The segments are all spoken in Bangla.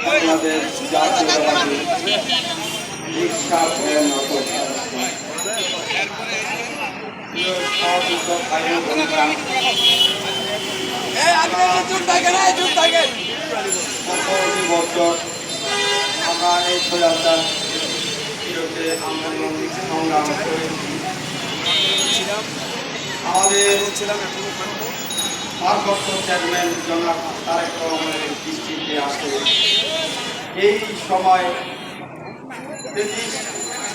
বাংলাদেশ জাতীয়তাবাদী রিকশা ভ্যান অটো আমরা এই স্বৈরাচার বিরুদ্ধে আন্দোলন সংগ্রাম করেছি। আমাদের ভারপ্রাপ্ত চেয়ারম্যান জনাব তারেক রহমানের দৃষ্টিতে আসে এই সময় ব্রিটিশ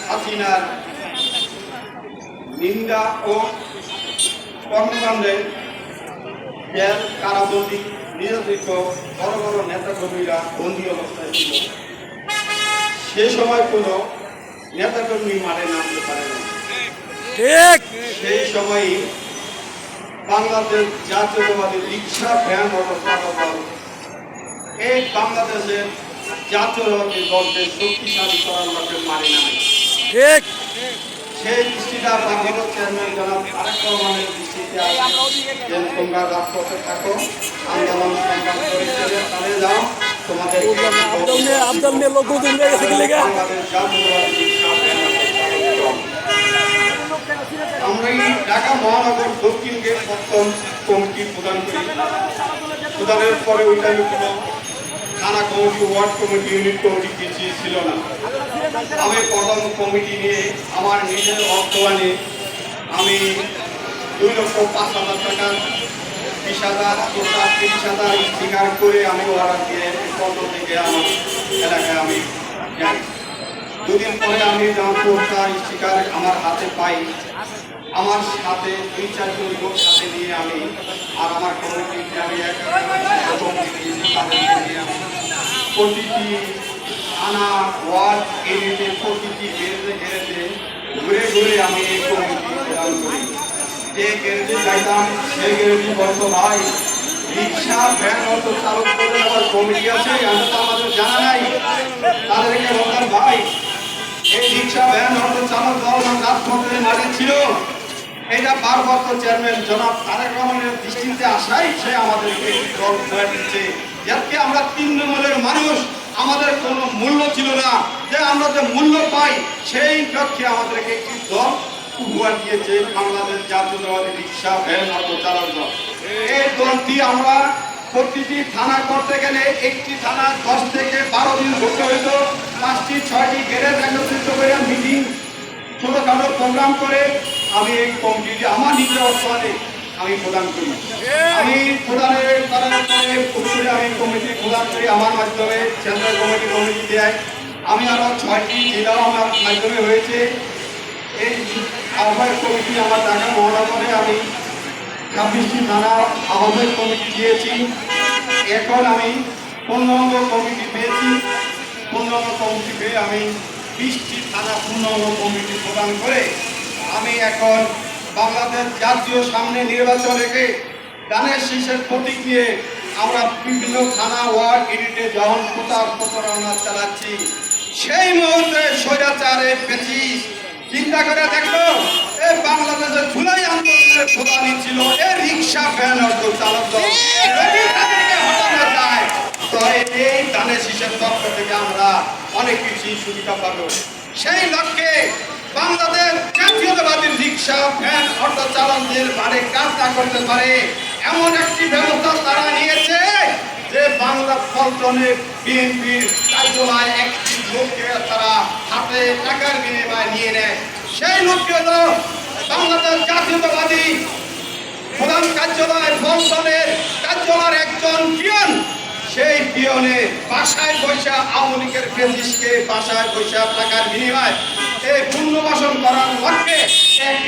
হাসিনার নিন্দা ও কর্মকাণ্ডে জেল কারাবন্দী নিয়োজিত বড় বড় নেতাকর্মীরা বন্দী অবস্থায় ছিল। সে সময় কোনো নেতাকর্মী মাঠে নামতে পারে না। সেই সময়ই বাংলাদেশ জাতীয়তাবাদী রিকশা ভ্যান অটো চালক দল এই বাংলাদেশের জাতীয়তাবাদী দলকে শক্তিশালী করার লক্ষ্যে মারে নামে। সেই দৃষ্টিটা বাংলাদেশ চেয়ারম্যান জনাব তারেক রহমানের দৃষ্টিতে যে তোমরা রাজপথে থাকো, আন্দোলন সংগ্রাম করে চালিয়ে যাও, তোমাদের বাংলাদেশ জাতীয়তাবাদী রিকশা ভ্যান অটো চালক দল। আমরা এই ঢাকা মহানগর দক্ষিণকে প্রথম কমিটি প্রদান করি। প্রদানের পরে ওইটা কোনো থানা committee, word committee, unit committee কিছুই ছিল না। আমি প্রথম কমিটি নিয়ে আমার নিজের অর্থবানে আমি 2,05,000 টাকা 20,000 30,000 স্বীকার করে আমি অর্ডার দিয়ে পদ্ম থেকে আমার এলাকায় আমি যাই। দুদিন পরে আমি যখন পোস্টার স্টিকার আমার হাতে পাই, আমার সাথে 2-4 জন লোক সাথে নিয়ে আমি আর আমার কমিটিতে আমি প্রতিটি থানা, ওয়ার্ড, এরিয়াতে প্রতিটি গেরেজে ঘুরে ঘুরে আমি এই কমিটি প্রদান করি। যে গেরেজে যাইতাম সেই গেরেজে বলতো, ভাই রিক্সা ভ্যান অটো চালক করে আমার কমিটি আছে, আমরা তো আমাদের জানা নাই। তাদেরকে বলতাম, ভাই এই রিক্সা ভ্যান অটো চালক দল রাজপথে মাঠে ছিল। এটা ভারপ্রাপ্ত চেয়ারম্যান জনাব তারেক রহমানের দৃষ্টিতে আসাই সে আমাদেরকে দল উপহার দিচ্ছে। যাতে আমরা 3 নম্বরের মানুষ, আমাদের কোনো মূল্য ছিল না, যে আমরা যে মূল্য পাই সেই লক্ষ্যে আমাদেরকে একটি দল উপহার দিয়েছে, বাংলাদেশ জাতীয়তাবাদী রিকশা ভ্যান অটো চালক দল। এই দলটি আমরা প্রতিটি থানা করতে গেলে একটি থানা 10 থেকে 12 দিন ঘুরতে হইত। 5টি 6টি গ্যারেজ একত্রিত করে মিটিং ছোটখাটো প্রোগ্রাম করে আমি এই কমিটি আমার নিজের অর্থে আমি প্রদান করি। আমি প্রদানের কারণে আমি কমিটি প্রদান করি আমার মাধ্যমে, সেন্ট্রাল কমিটি দেয়। আমি আরও 6টি জেলাও আমার মাধ্যমে হয়েছে। এই আহ্বায়ক কমিটি আমার ঢাকা মহানগরে আমি 26টি থানা আহ্বায়ক কমিটি দিয়েছি। এখন আমি 15 কমিটি পেয়েছি। 15 কমিটি পেয়ে আমি 20টি থানা 15 কমিটি প্রদান করে আমি এখন বাংলাদেশ জাতীয় সামনে নির্বাচন রেখে ধানের শীষের প্রতীক নিয়ে আমরা বিভিন্ন থানা, ওয়ার্ড, ইউনিটে যখন প্রচারণা চালাচ্ছি, সেই মুহূর্তে স্বৈরাচারে পেছি চিন্তা করে দেখলো এই বাংলাদেশের জুলাই আন্দোলনের প্রধানই ছিল এই রিক্সা ভ্যান অটো চালক দল। হটানো যায় তো এই ধানের শীষের পক্ষ থেকে আমরা অনেক কিছুই সুবিধা পাবো। সেই লক্ষ্যে বাংলাদেশ জাতীয়তাবাদী রিকশা ভ্যান অটো চালকদের বাড়ি কাজ না করতে পারে এমন একটি ব্যবস্থা তারা নিয়েছে যে বাংলা পল্টনে বিএনপির কার্যালয় একটি লোককে তারা হাতে টাকার বিনিময়ে নিয়ে নেয়। সেই লোকটি হলো বাংলাদেশ জাতীয়তাবাদী প্রধান কার্যালয় পল্টনের কার্যালয়ের একজন পিয়ন। সেই পিয়নে বাসায় বৈশা আওয়ামী লীগের ফেসিস্টকে বাসায় বৈশা টাকার বিনিময়ে এই পুনর্বাসন করার লক্ষ্যে